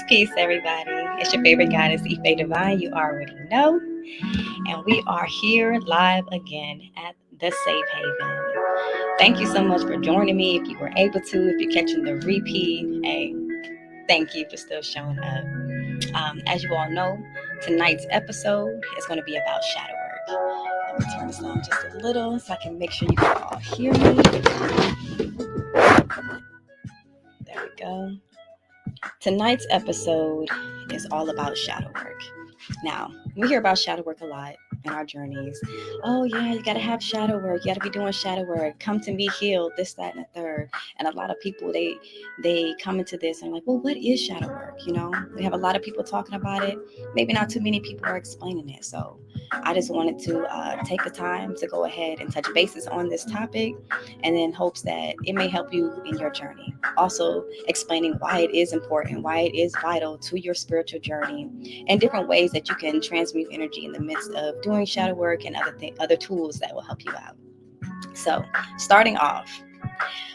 Peace, everybody. It's your favorite goddess, Ife Divine. You already know. And we are here live again at the Safe Haven. Thank you so much for joining me. If you were able to, if you're catching the repeat, hey, thank you for still showing up. As you all know, tonight's episode is going to be about shadow work. Let me turn this down just a little so I can make sure you can all hear me. There we go. Tonight's episode is all about shadow work. Now, we hear about shadow work a lot in our journeys. Oh, yeah, you got to have shadow work. You got to be doing shadow work. Come to be healed, this, that, and the third. And a lot of people, they come into this and like, well, what is shadow work? We have a lot of people talking about it. Maybe not too many people are explaining it. So I just wanted to take the time to go ahead and touch bases on this topic and in hopes that it may help you in your journey. Also, explaining why it is important, why it is vital to your spiritual journey, and different ways that you can transmute energy in the midst of doing shadow work and other tools that will help you out. So, starting off,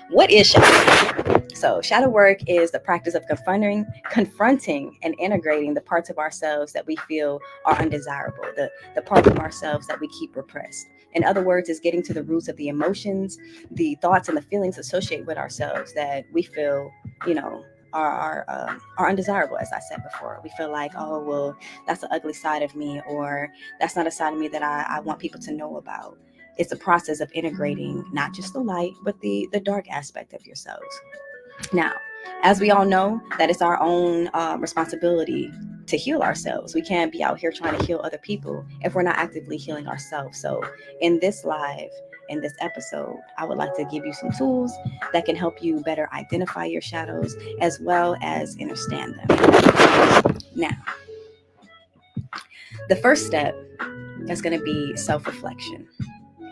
what is shadow work? So, shadow work is the practice of confronting and integrating the parts of ourselves that we feel are undesirable, the parts of ourselves that we keep repressed. In other words, is getting to the roots of the emotions, the thoughts, and the feelings associated with ourselves that we feel, are undesirable. As I said before, we feel like, oh, well, that's an ugly side of me, or that's not a side of me that I want people to know about. It's a process of integrating not just the light, but the dark aspect of yourselves. Now, as we all know, that it's our own responsibility to heal ourselves. We can't be out here trying to heal other people if we're not actively healing ourselves. So in this live, in this episode, I would like to give you some tools that can help you better identify your shadows as well as understand them. Now, the first step is going to be self-reflection.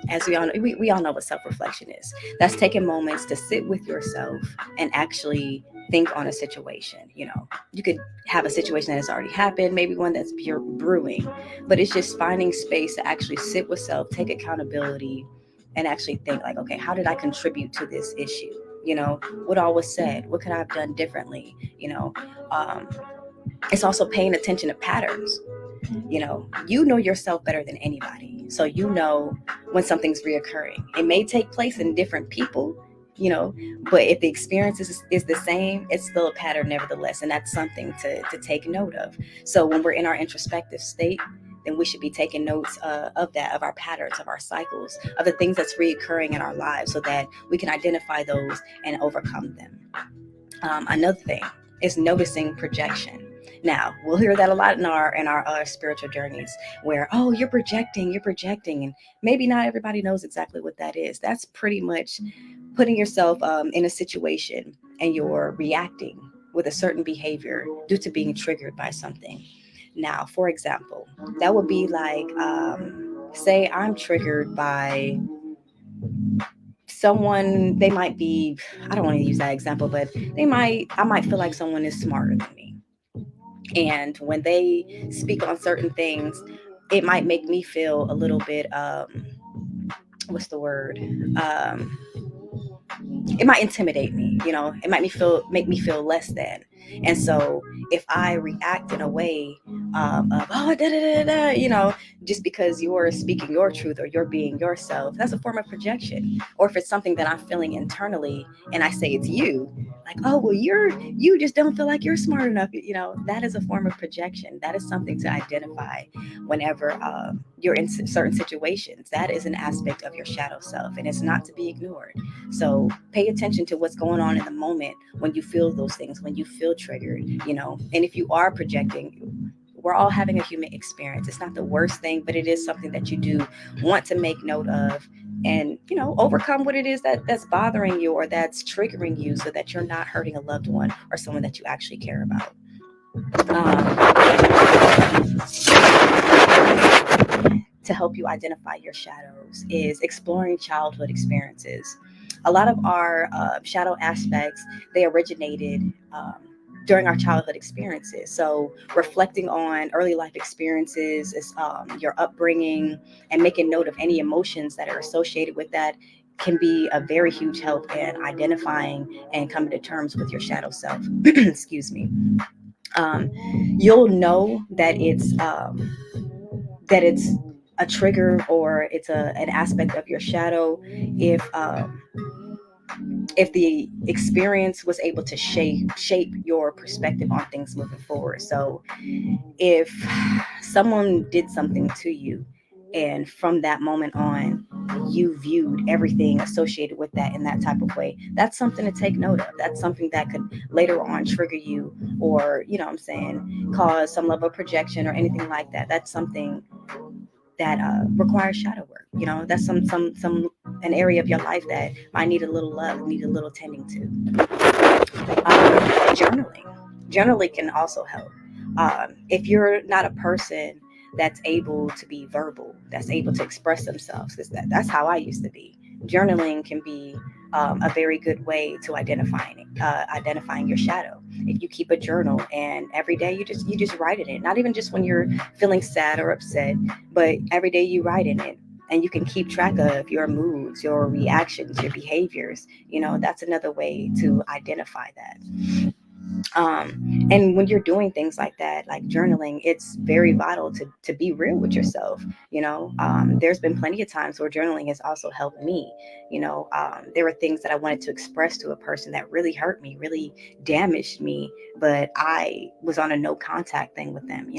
As we all know what self-reflection is. That's taking moments to sit with yourself and actually think on a situation. You could have a situation that has already happened, maybe one that's brewing, but it's just finding space to actually sit with self, take accountability, and actually think like, okay, how did I contribute to this issue? What all was said? What could I have done differently? Um, it's also paying attention to patterns. You know yourself better than anybody. So when something's reoccurring. It may take place in different people, but if the experience is the same, it's still a pattern nevertheless. And that's something to take note of. So when we're in our introspective state, then we should be taking notes of that, of our patterns, of our cycles, of the things that's reoccurring in our lives so that we can identify those and overcome them. Another thing is noticing projection. Now, we'll hear that a lot in our spiritual journeys where, oh, you're projecting, and maybe not everybody knows exactly what that is. That's pretty much putting yourself in a situation and you're reacting with a certain behavior due to being triggered by something. Now, for example, that would be like, say I'm triggered by someone. They might be, I don't want to use that example, but I might feel like someone is smarter than me. And when they speak on certain things, it might make me feel a little bit, what's the word? It might intimidate me, it might make me feel less than. And so if I react in a way of, oh, da, da, da, da, just because you're speaking your truth or you're being yourself, that's a form of projection. Or if it's something that I'm feeling internally and I say it's you, like, oh, well, you just don't feel like you're smart enough, that is a form of projection. That is something to identify whenever you're in certain situations. That is an aspect of your shadow self, and it's not to be ignored. So pay attention to what's going on in the moment when you feel those things, when you feel triggered, and if you are projecting, we're all having a human experience. It's not the worst thing, but it is something that you do want to make note of and, overcome what it is that's bothering you or that's triggering you so that you're not hurting a loved one or someone that you actually care about. To help you identify your shadows is exploring childhood experiences. A lot of our shadow aspects, they originated during our childhood experiences. So reflecting on early life experiences, your upbringing, and making note of any emotions that are associated with that can be a very huge help in identifying and coming to terms with your shadow self. Excuse me. Um, you'll know that it's a trigger, or it's an aspect of your shadow, if if the experience was able to shape your perspective on things moving forward. So if someone did something to you, and from that moment on you viewed everything associated with that in that type of way, that's something to take note of. That's something that could later on trigger you, or what I'm saying, cause some level of projection or anything like that. That's something that requires shadow work. That's some an area of your life that might need a little love, need a little tending to. Journaling can also help. If you're not a person that's able to be verbal, that's able to express themselves, because that's how I used to be. Journaling can be a very good way to identifying your shadow. If you keep a journal, and every day you just write in it, not even just when you're feeling sad or upset, but every day you write in it, and you can keep track of your moods, your reactions, your behaviors. That's another way to identify that. And when you're doing things like that, like journaling, it's very vital to be real with yourself. There's been plenty of times where journaling has also helped me. There were things that I wanted to express to a person that really hurt me, really damaged me, but I was on a no contact thing with them.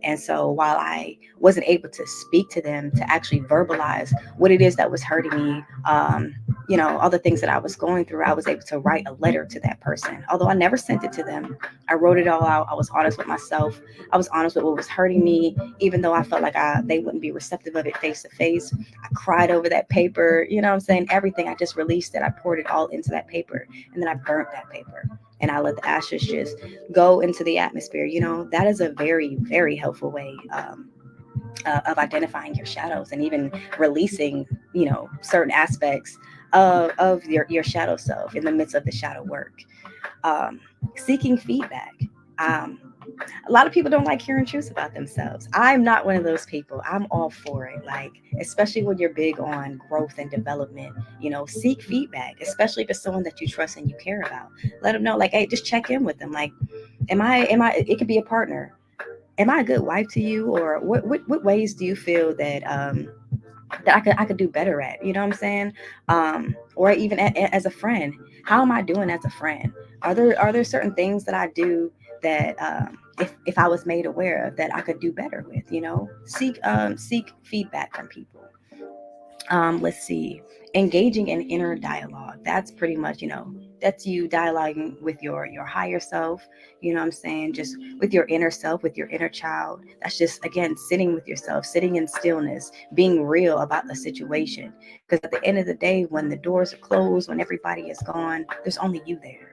And so while I wasn't able to speak to them, to actually verbalize what it is that was hurting me, all the things that I was going through, I was able to write a letter to that person. Although I never sent it to them, I wrote it all out. I was honest with myself. I was honest with what was hurting me, even though I felt like they wouldn't be receptive of it face to face. I cried over that paper. You know what I'm saying? Everything. I just released it. I poured it all into that paper, and then I burnt that paper. And I let the ashes just go into the atmosphere. That is a very, very helpful way of identifying your shadows, and even releasing, certain aspects of your shadow self in the midst of the shadow work. um, Seeking feedback. um, a lot of people don't like hearing truths about themselves. I'm not one of those people. I'm all for it. Like, especially when you're big on growth and development, seek feedback, especially if it's someone that you trust and you care about. Let them know, like, hey, just check in with them. Like, am I, it could be a partner. Am I a good wife to you? Or what ways do you feel that I could do better at? You know what I'm saying? Or even as a friend, how am I doing as a friend? Are there certain things that I do that, if I was made aware of, that I could do better with? Seek feedback from people. Let's see. Engaging in inner dialogue. That's pretty much, that's you dialoguing with your higher self. You know what I'm saying? Just with your inner self, with your inner child. That's just, again, sitting with yourself, sitting in stillness, being real about the situation. Because at the end of the day, when the doors are closed, when everybody is gone, there's only you there.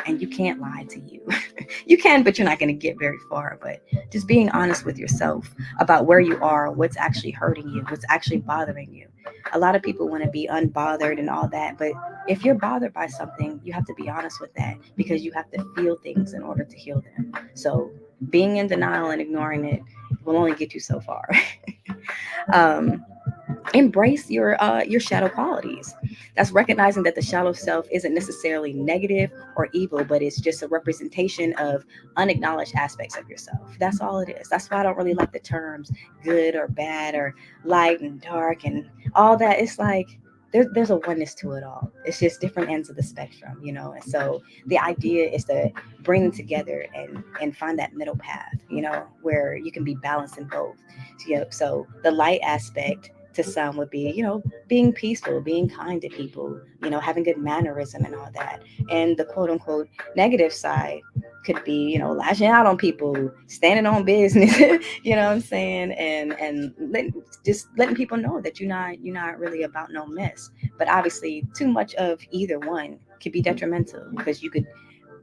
And you can't lie to you. You can, but you're not going to get very far. But just being honest with yourself about where you are, what's actually hurting you, what's actually bothering you. A lot of people want to be unbothered and all that, but if you're bothered by something, you have to be honest with that, because you have to feel things in order to heal them. So being in denial and ignoring it will only get you so far. um, Embrace your shadow qualities. That's recognizing that the shadow self isn't necessarily negative or evil, but it's just a representation of unacknowledged aspects of yourself. That's all it is. That's why I don't really like the terms good or bad, or light and dark, and all that. It's like there's a oneness to it all. It's just different ends of the spectrum. And so the idea is to bring them together and find that middle path, where you can be balanced in both. So the light aspect to some would be, being peaceful, being kind to people, having good mannerism and all that. And the quote unquote negative side could be, lashing out on people, standing on business, you know what I'm saying? And just letting people know that you're not really about no mess. But obviously too much of either one could be detrimental, because you could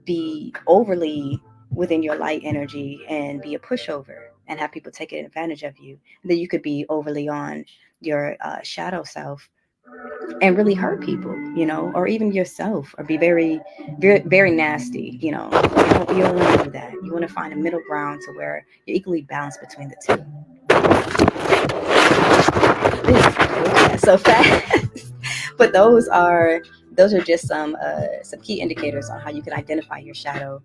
be overly within your light energy and be a pushover and have people taking advantage of you. Then you could be overly on your shadow self and really hurt people, or even yourself, or be very, very, very nasty. You don't want to do that. You want to find a middle ground to where you're equally balanced between the two. This is so fast. But those are just some key indicators on how you can identify your shadow.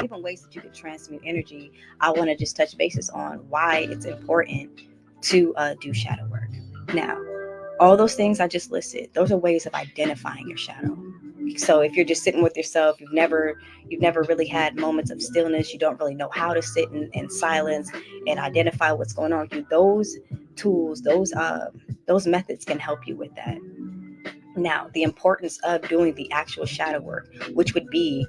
Even ways that you can transmute energy. I want to just touch bases on why it's important to do shadow work. Now, all those things I just listed, those are ways of identifying your shadow. So if you're just sitting with yourself, you've never really had moments of stillness, you don't really know how to sit in silence and identify what's going on with you, those tools, those methods can help you with that. Now, the importance of doing the actual shadow work, which would be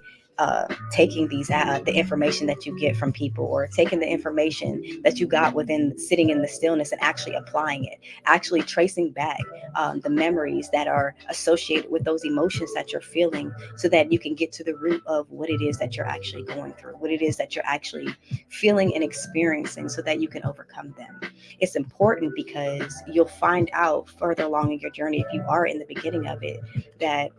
taking the information that you get from people, or taking the information that you got within sitting in the stillness and actually applying it, actually tracing back the memories that are associated with those emotions that you're feeling, so that you can get to the root of what it is that you're actually going through, what it is that you're actually feeling and experiencing, so that you can overcome them. It's important because you'll find out further along in your journey, if you are in the beginning of it, that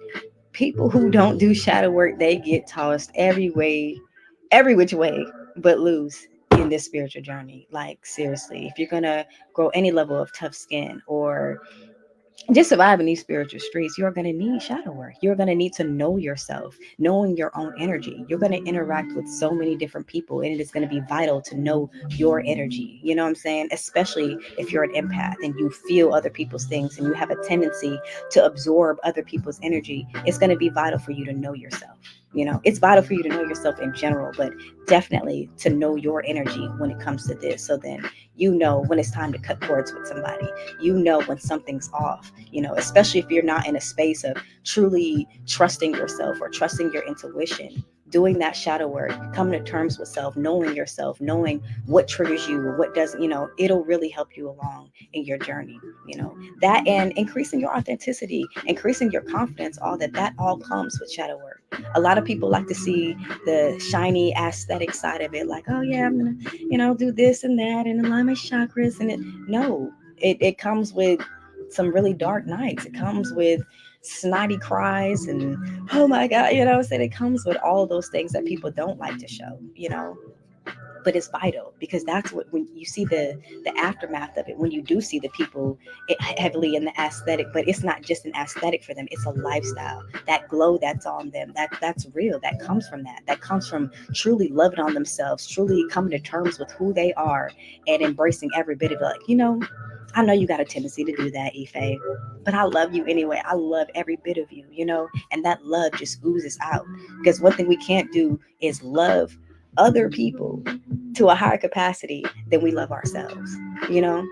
people who don't do shadow work, they get tossed every which way, but lose in this spiritual journey. Like, seriously, if you're gonna grow any level of tough skin, or just surviving these spiritual streets, you're going to need shadow work. You're going to need to know yourself, knowing your own energy. You're going to interact with so many different people, and it is going to be vital to know your energy. You know what I'm saying? Especially if you're an empath and you feel other people's things and you have a tendency to absorb other people's energy. It's going to be vital for you to know yourself. You know, it's vital for you to know yourself in general, but definitely to know your energy when it comes to this. So then you know when it's time to cut cords with somebody. You know when something's off, you know, especially if you're not in a space of truly trusting yourself or trusting your intuition. Doing that shadow work, coming to terms with self, knowing yourself, knowing what triggers you, what doesn't, you know, it'll really help you along in your journey. You know, that, and increasing your authenticity, increasing your confidence, all that all comes with shadow work. A lot of people like to see the shiny aesthetic side of it, like, oh yeah, I'm gonna, you know, do this and that and align my chakras, and it comes with some really dark nights. It comes with snotty cries and, oh my god, you know, so it comes with all those things that people don't like to show, you know. But it's vital, because that's what, when you see the aftermath of it, when you do see the people heavily in the aesthetic, but it's not just an aesthetic for them, it's a lifestyle. That glow that's on them, that's real, that comes from that comes from truly loving on themselves, truly coming to terms with who they are, and embracing every bit of it. Like, you know, I know you got a tendency to do that, Ife, but I love you anyway. I love every bit of you, you know, and that love just oozes out. Because one thing we can't do is love other people to a higher capacity than we love ourselves, you know?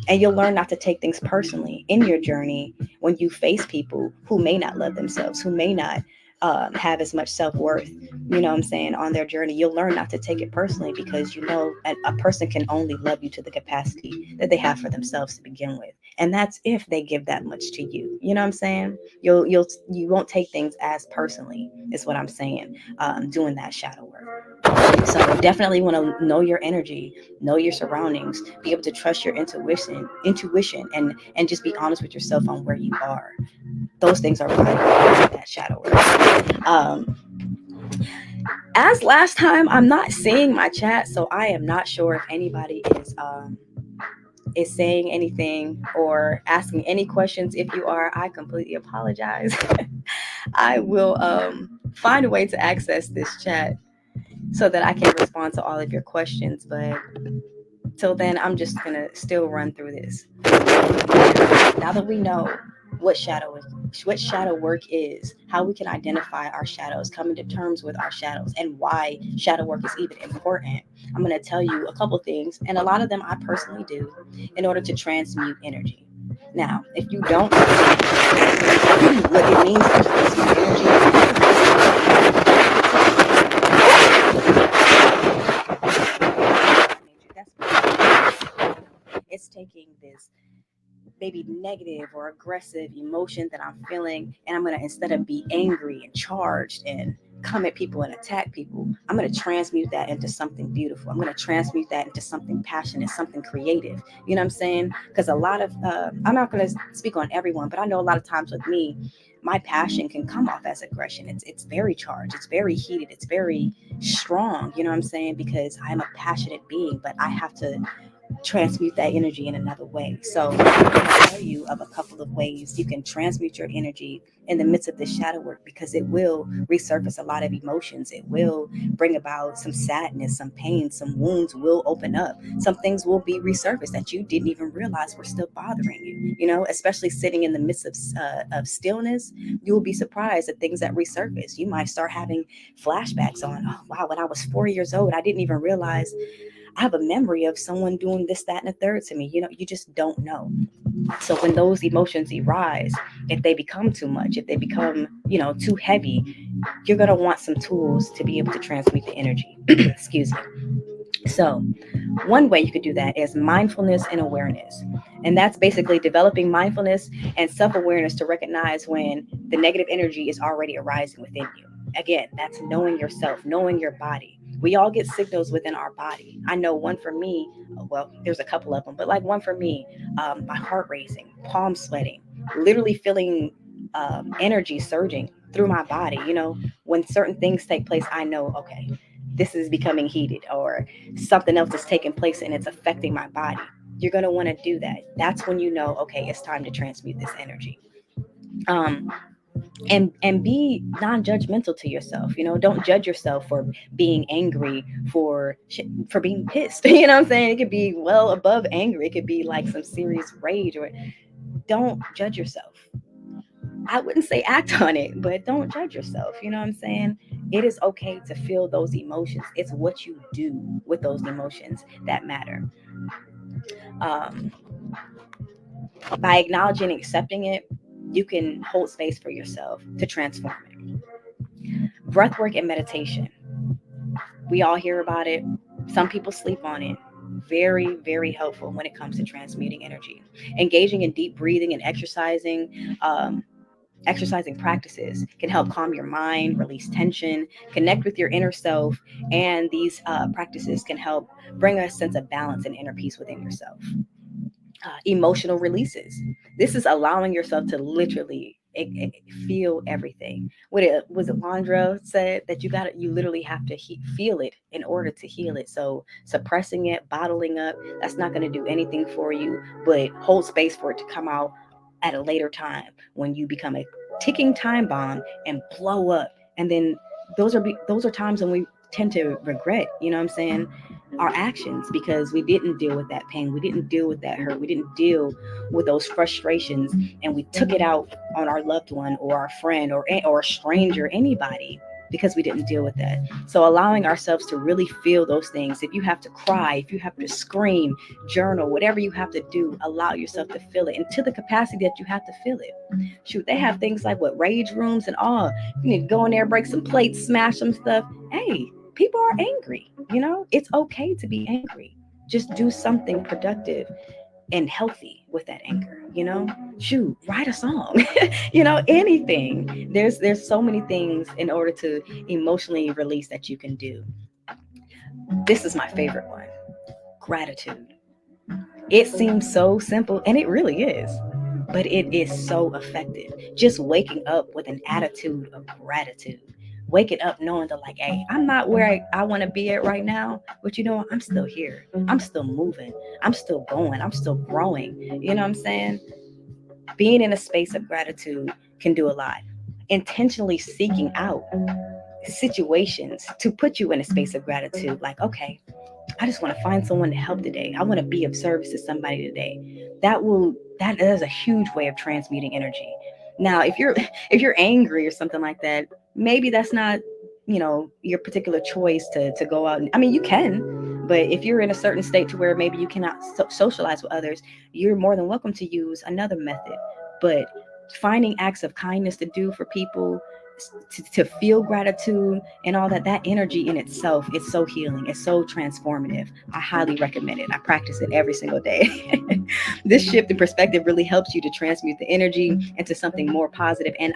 And you'll learn not to take things personally in your journey when you face people who may not love themselves, who may not have as much self-worth, you know what I'm saying, on their journey. You'll learn not to take it personally, because you know a person can only love you to the capacity that they have for themselves to begin with. And that's if they give that much to you. You know what I'm saying? You won't take things as personally, is what I'm saying, doing that shadow work. So definitely want to know your energy, know your surroundings, be able to trust your intuition, and just be honest with yourself on where you are. Those things are vital for that shadow work. As last time, I'm not seeing my chat, so I am not sure if anybody is saying anything or asking any questions. If you are, I completely apologize. I will find a way to access this chat so that I can respond to all of your questions. But till then, I'm just gonna still run through this. Now that we know what shadow work is, how we can identify our shadows, coming to terms with our shadows, and why shadow work is even important, I'm going to tell you a couple things, and a lot of them I personally do in order to transmute energy. Now, if you don't know what it means to transmute energy, it's taking this maybe negative or aggressive emotion that I'm feeling, and I'm gonna, instead of be angry and charged and come at people and attack people, I'm gonna transmute that into something beautiful. I'm gonna transmute that into something passionate, something creative. You know what I'm saying? Because a lot of I'm not gonna speak on everyone, but I know a lot of times with me, my passion can come off as aggression. It's very charged, it's very heated, it's very strong. You know what I'm saying? Because I am a passionate being, but I have to transmute that energy in another way. So I'm going to tell you of a couple of ways you can transmute your energy in the midst of this shadow work, because it will resurface a lot of emotions. It will bring about some sadness, some pain, some wounds will open up. Some things will be resurfaced that you didn't even realize were still bothering you. You know, especially sitting in the midst of stillness, you will be surprised at things that resurface. You might start having flashbacks on, oh, wow, when I was 4 years old, I didn't even realize I have a memory of someone doing this, that, and a third to me. You know, you just don't know. So when those emotions arise, if they become too much, if they become, too heavy, you're going to want some tools to be able to transmute the energy. Excuse me. So one way you could do that is mindfulness and awareness. And that's basically developing mindfulness and self-awareness to recognize when the negative energy is already arising within you. Again, that's knowing yourself, knowing your body. We all get signals within our body. I know one for me, well, there's a couple of them, but like one for me, my heart racing, palm sweating, literally feeling energy surging through my body. When certain things take place, I know, okay, this is becoming heated, or something else is taking place and it's affecting my body. You're going to want to do that. That's when you know, okay, it's time to transmute this energy. Um, and be non-judgmental to yourself. Don't judge yourself for being angry, for being pissed. You know what I'm saying? It could be well above angry. It could be like some serious rage. Or don't judge yourself. I wouldn't say act on it, but don't judge yourself. You know what I'm saying? It is okay to feel those emotions. It's what you do with those emotions that matter. um, by acknowledging and accepting it, you can hold space for yourself to transform it. Breath work and meditation. We all hear about it. Some people sleep on it. Very, very helpful when it comes to transmuting energy. Engaging in deep breathing and exercising practices can help calm your mind, release tension, connect with your inner self, and these practices can help bring a sense of balance and inner peace within yourself. Emotional releases. This is allowing yourself to literally feel everything. What it was it Landra said that you literally have to feel it in order to heal it. So suppressing it, bottling up, that's not going to do anything for you, but hold space for it to come out at a later time when you become a ticking time bomb and blow up. And then those are times when we tend to regret, what I'm saying, our actions, because we didn't deal with that pain, we didn't deal with that hurt, we didn't deal with those frustrations, and we took it out on our loved one or our friend or a stranger, anybody, because we didn't deal with that. So allowing ourselves to really feel those things. If you have to cry, if you have to scream, journal, whatever you have to do, allow yourself to feel it, and to the capacity that you have to feel it. Shoot, they have things like rage rooms and all. You need to go in there, break some plates, smash some stuff. Hey, people are angry. It's okay to be angry. Just do something productive and healthy with that anger. Shoot, write a song. Anything. There's so many things in order to emotionally release that you can do. This is my favorite one. Gratitude. It seems so simple, and it really is, but it is so effective. Just waking up with an attitude of gratitude, waking up knowing that, like, hey, I'm not where I want to be at right now, but I'm still here. I'm still moving. I'm still going. I'm still growing. You know what I'm saying? Being in a space of gratitude can do a lot. Intentionally seeking out situations to put you in a space of gratitude, like, okay, I just want to find someone to help today. I want to be of service to somebody today. That is a huge way of transmuting energy. Now, if you're angry or something like that, maybe that's not, your particular choice to go out. I mean, you can, but if you're in a certain state to where maybe you cannot socialize with others, you're more than welcome to use another method. But finding acts of kindness to do for people, to feel gratitude and all that energy in itself is so healing. It's so transformative. I highly recommend it. I practice it every single day. This shift in perspective really helps you to transmute the energy into something more positive and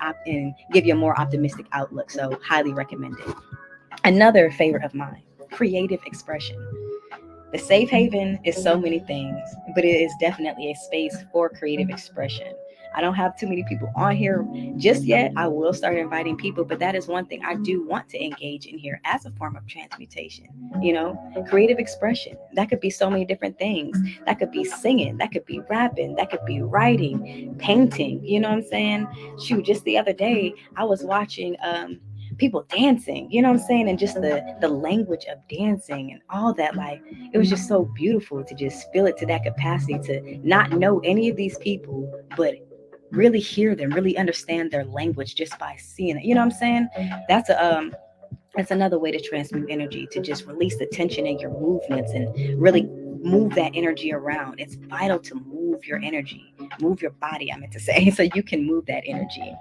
give you a more optimistic outlook. So highly recommend it. Another favorite of mine, creative expression. The safe haven is so many things, but it is definitely a space for creative expression. I don't have too many people on here just yet. I will start inviting people, but that is one thing I do want to engage in here as a form of transmutation. You know, creative expression. That could be so many different things. That could be singing, that could be rapping, that could be writing, painting. You know what I'm saying? Shoot, just the other day I was watching people dancing, you know what I'm saying? And just the language of dancing and all that, like it was just so beautiful to just feel it to that capacity, to not know any of these people, but really hear them, really understand their language just by seeing it. You know what I'm saying? That's a that's another way to transmute energy, to just release the tension in your movements and really move that energy around. It's vital to move your energy, move your body, I meant to say, so you can move that energy.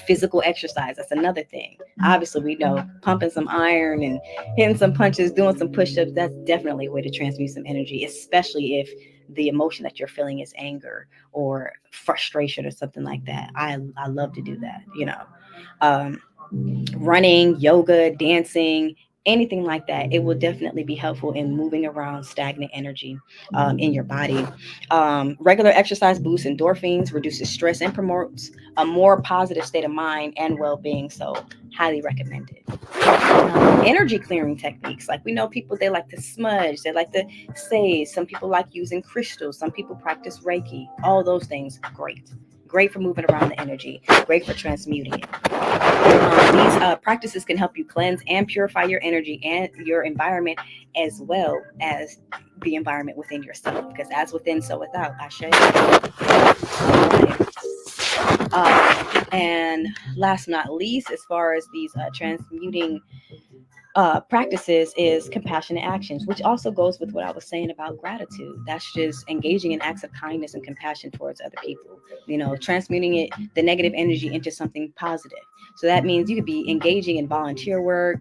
Physical exercise, that's another thing. Obviously, we know pumping some iron and hitting some punches, doing some push-ups, that's definitely a way to transmute some energy, especially if the emotion that you're feeling is anger or frustration or something like that. I love to do that, you know. um, Running, yoga, dancing, anything like that, it will definitely be helpful in moving around stagnant energy in your body. Regular exercise boosts endorphins, reduces stress, and promotes a more positive state of mind and well being. So, highly recommended. Energy clearing techniques. Like we know people, they like to smudge, they like to sage. Some people like using crystals. Some people practice Reiki. All those things, great. Great for moving around the energy. Great for transmuting it. These practices can help you cleanse and purify your energy and your environment, as well as the environment within yourself. Because as within, so without. I show you. And last but not least, as far as these transmuting practices, is compassionate actions, which also goes with what I was saying about gratitude. That's just engaging in acts of kindness and compassion towards other people, you know, transmuting it, the negative energy, into something positive. So that means you could be engaging in volunteer work,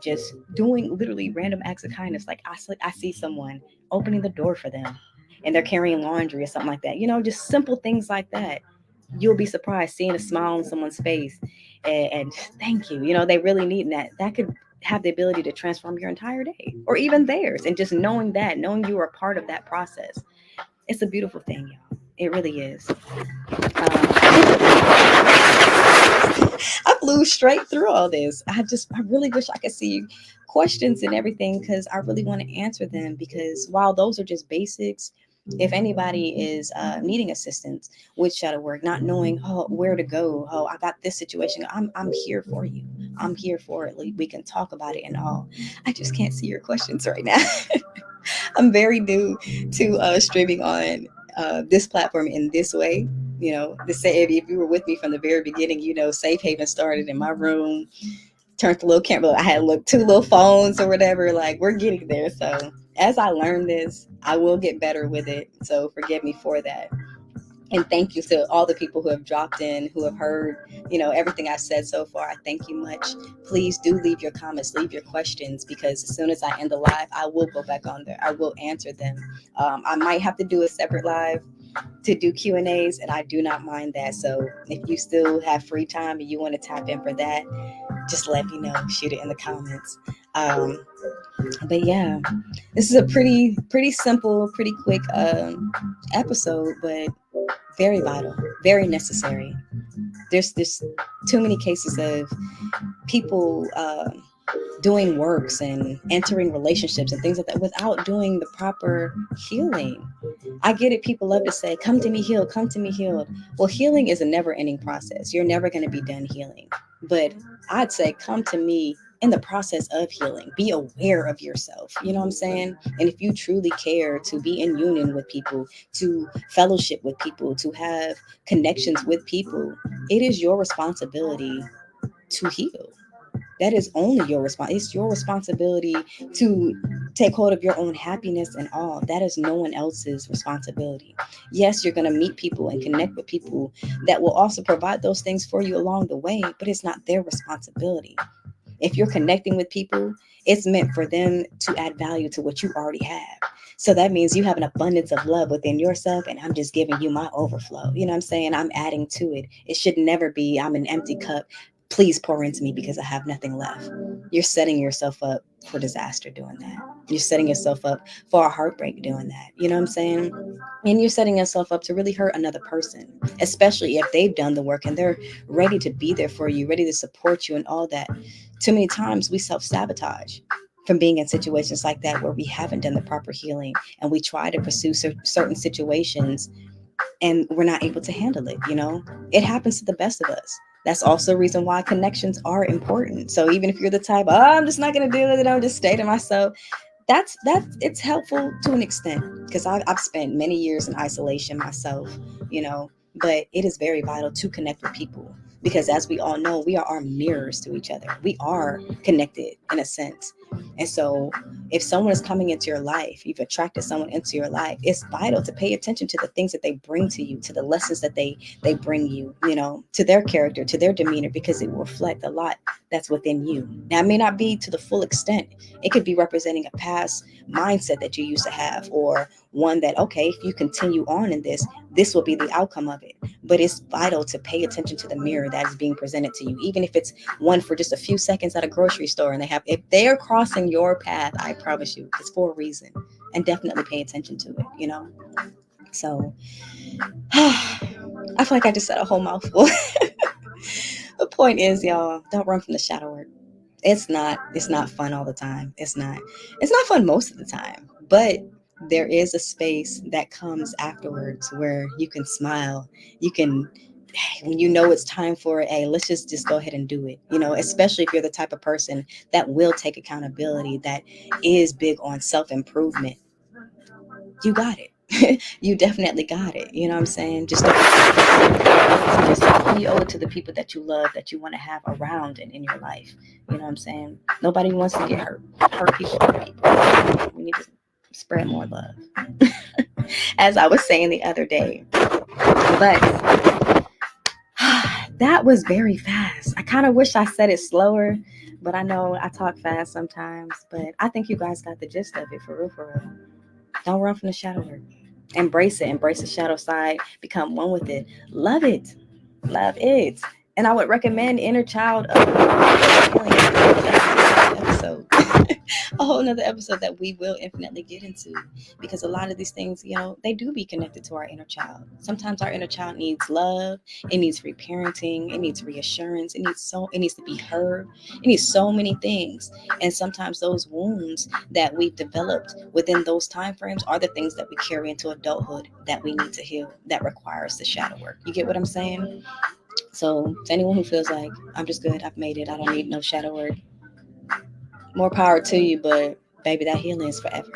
just doing literally random acts of kindness. Like I see someone opening the door for them and they're carrying laundry or something like that, you know, just simple things like that. You'll be surprised seeing a smile on someone's face, and thank you. You know, they really need that. That could have the ability to transform your entire day or even theirs. And just knowing that, knowing you are a part of that process, it's a beautiful thing, y'all. It really is. I flew straight through all this. I really wish I could see questions and everything, because I really want to answer them. Because while those are just basics, if anybody is needing assistance with shadow work, not knowing where to go, I got this situation, I'm here for you. I'm here for it. We can talk about it and all. I just can't see your questions right now. I'm very new to streaming on this platform in this way. You know, to say, if you were with me from the very beginning, you know, Safe Haven started in my room, turned the little camera. I had two little phones or whatever. Like, we're getting there. So as I learn this, I will get better with it. So forgive me for that. And thank you to all the people who have dropped in, who have heard, you know, everything I said so far. I thank you much. Please do leave your comments, leave your questions, because as soon as I end the live, I will go back on there. I will answer them. I might have to do a separate live to do Q&As, and I do not mind that. So if you still have free time and you want to tap in for that, just let me know. Shoot it in the comments. But yeah, this is a pretty simple, pretty quick episode, but very vital, very necessary. There's too many cases of people doing works and entering relationships and things like that without doing the proper healing. I get it. People love to say, come to me healed, come to me healed. Well, healing is a never ending process. You're never going to be done healing. But I'd say, come to me in the process of healing. Be aware of yourself. You know what I'm saying? And if you truly care to be in union with people, to fellowship with people, to have connections with people, it is your responsibility to heal. That is only your response. It's your responsibility to take hold of your own happiness and all. That is no one else's responsibility. Yes, you're going to meet people and connect with people that will also provide those things for you along the way, but it's not their responsibility. If you're connecting with people, it's meant for them to add value to what you already have. So that means you have an abundance of love within yourself, and I'm just giving you my overflow. You know what I'm saying? I'm adding to it. It should never be I'm an empty cup please pour into me because I have nothing left. You're setting yourself up for disaster doing that. You're setting yourself up for a heartbreak doing that. You know what I'm saying? And you're setting yourself up to really hurt another person, especially if they've done the work and they're ready to be there for you, ready to support you and all that. Too many times we self-sabotage from being in situations like that where we haven't done the proper healing and we try to pursue certain situations and we're not able to handle it. It happens to the best of us. That's also a reason why connections are important. So even if you're the type, I'm just not going to deal with it, I'll just stay to myself, that's it's helpful to an extent, because I've spent many years in isolation myself, but it is very vital to connect with people, because as we all know, we are our mirrors to each other. We are connected in a sense. And so if someone is coming into your life, you've attracted someone into your life, it's vital to pay attention to the things that they bring to you, to the lessons that they bring you, to their character, to their demeanor, because it will reflect a lot that's within you. Now, it may not be to the full extent. It could be representing a past mindset that you used to have, or one that, okay, if you continue on in this will be the outcome of it. But it's vital to pay attention to the mirror that is being presented to you, even if it's one for just a few seconds at a grocery store, and if they're crossing your path, I promise you it's for a reason, and definitely pay attention to it. So I feel like I just said a whole mouthful. The point is, y'all, don't run from the shadow work. It's not fun all the time. It's not fun most of the time, but there is a space that comes afterwards where you can smile. You can, when it's time for it, hey, let's just go ahead and do it. Especially if you're the type of person that will take accountability, that is big on self-improvement. You got it. You definitely got it. You know what I'm saying? Just you owe it to the people that you love, that you want to have around and in your life. You know what I'm saying? Nobody wants to get hurt. Hurt people. We need to spread more love. As I was saying the other day. But that was very fast. I kind of wish I said it slower, but I know I talk fast sometimes. But I think you guys got the gist of it, for real, for real. Don't run from the shadow work. Embrace it. Embrace the shadow side. Become one with it. Love it. Love it. And I would recommend Inner Child episode. A whole nother episode that we will infinitely get into, because a lot of these things, they do be connected to our inner child. Sometimes our inner child needs love, it needs reparenting, it needs reassurance, it needs to be heard, it needs so many things. And sometimes those wounds that we've developed within those time frames are the things that we carry into adulthood that we need to heal, that requires the shadow work. You get what I'm saying? So to anyone who feels like, I'm just good, I've made it, I don't need no shadow work, more power to you, but baby, that healing is forever.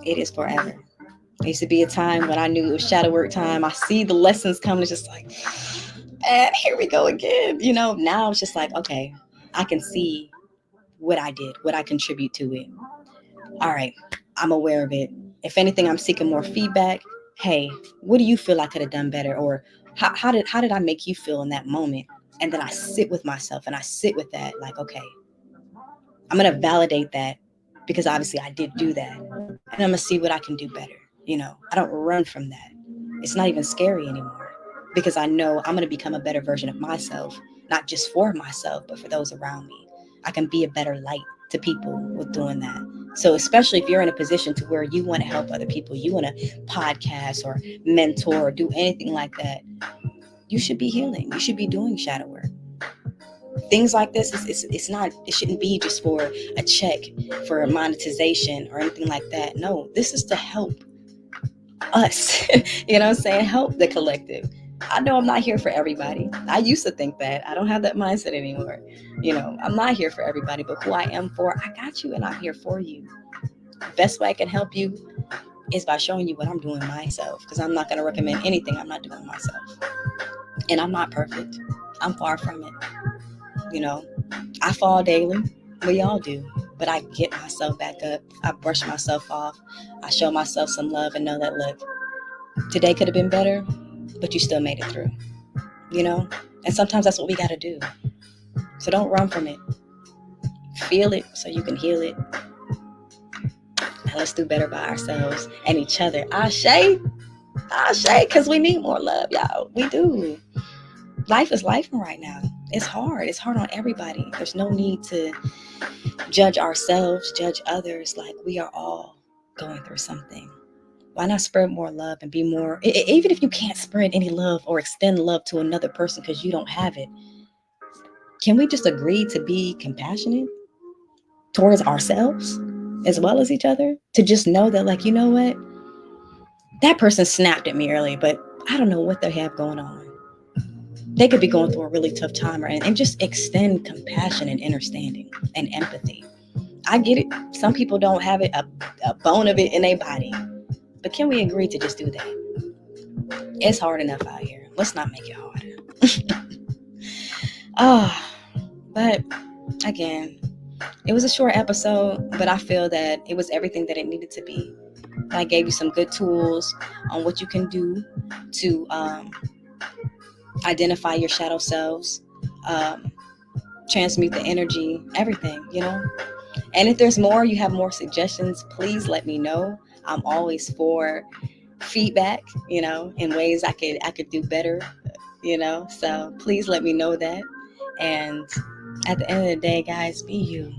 It is forever. There used to be a time when I knew it was shadow work time. I see the lessons coming. It's just like, and here we go again. Now it's just like, okay, I can see what I did, what I contribute to it. All right, I'm aware of it. If anything, I'm seeking more feedback. Hey, what do you feel I could have done better? Or how did I make you feel in that moment? And then I sit with myself and I sit with that, like, okay, I'm going to validate that, because obviously I did do that. And I'm going to see what I can do better. I don't run from that. It's not even scary anymore, because I know I'm going to become a better version of myself, not just for myself, but for those around me. I can be a better light to people with doing that. So especially if you're in a position to where you want to help other people, you want to podcast or mentor or do anything like that, you should be healing. You should be doing shadow work. Things like this, it shouldn't be just for a check, for monetization or anything like that. No, this is to help us, you know what I'm saying? Help the collective. I know I'm not here for everybody. I used to think that. I don't have that mindset anymore. I'm not here for everybody, but who I am for, I got you and I'm here for you. Best way I can help you is by showing you what I'm doing myself, because I'm not going to recommend anything I'm not doing myself. And I'm not perfect. I'm far from it. I fall daily. We all do. But I get myself back up. I brush myself off. I show myself some love and know that, look, today could have been better, but you still made it through. And sometimes that's what we got to do. So don't run from it. Feel it so you can heal it. And let's do better by ourselves and each other. Ashe, because we need more love, y'all. We do. Life is life right now. It's hard. It's hard on everybody. There's no need to judge ourselves, judge others. Like, we are all going through something. Why not spread more love and be more, even if you can't spread any love or extend love to another person because you don't have it, can we just agree to be compassionate towards ourselves as well as each other? To just know that, like, you know what? That person snapped at me early, but I don't know what they have going on. They could be going through a really tough time, right? And just extend compassion and understanding and empathy. I get it. Some people don't have it, a bone of it in their body. But can we agree to just do that? It's hard enough out here. Let's not make it harder. But again, it was a short episode, but I feel that it was everything that it needed to be. I gave you some good tools on what you can do to identify your shadow selves, transmute the energy, everything, And if there's more, you have more suggestions, please let me know. I'm always for feedback, in ways I could do better, So please let me know that. And at the end of the day, guys, be you.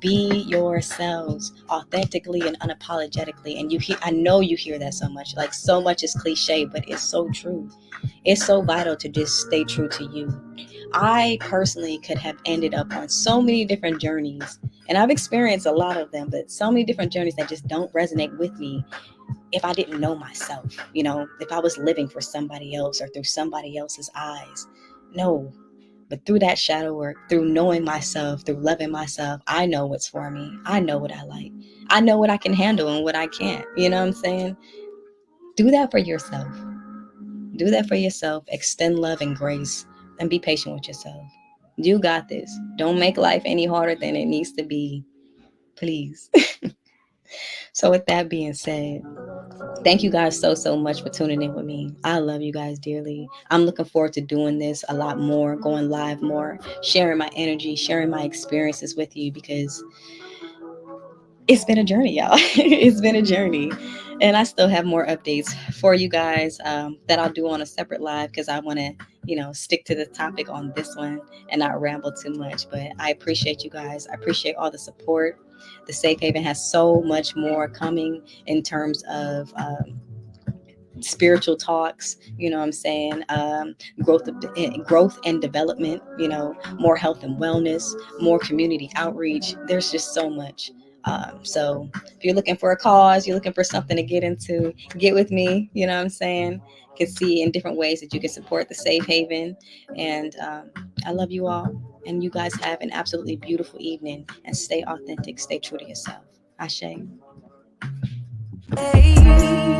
Be yourselves authentically and unapologetically. And I know you hear that so much. Like, so much is cliche, but it's so true. It's so vital to just stay true to you. I personally could have ended up on so many different journeys, and I've experienced a lot of them, but so many different journeys that just don't resonate with me if I didn't know myself, if I was living for somebody else or through somebody else's eyes. No. But through that shadow work, through knowing myself, through loving myself, I know what's for me. I know what I like. I know what I can handle and what I can't. You know what I'm saying? Do that for yourself. Do that for yourself. Extend love and grace and be patient with yourself. You got this. Don't make life any harder than it needs to be. Please. So with that being said, thank you guys so much for tuning in with me. I love you guys dearly. I'm looking forward to doing this a lot more, going live more, sharing my energy, sharing my experiences with you, because it's been a journey, y'all. It's been a journey. And I still have more updates for you guys that I'll do on a separate live, because I want to, stick to the topic on this one and not ramble too much. But I appreciate you guys. I appreciate all the support. The Safe Haven has so much more coming in terms of spiritual talks, you know what I'm saying, growth and development, more health and wellness, more community outreach. There's just so much. So if you're looking for a cause, you're looking for something to get into, get with me, you know what I'm saying. You can see in different ways that you can support the Safe Haven. And I love you all, and you guys have an absolutely beautiful evening, and stay authentic, stay true to yourself. Ashe. Hey.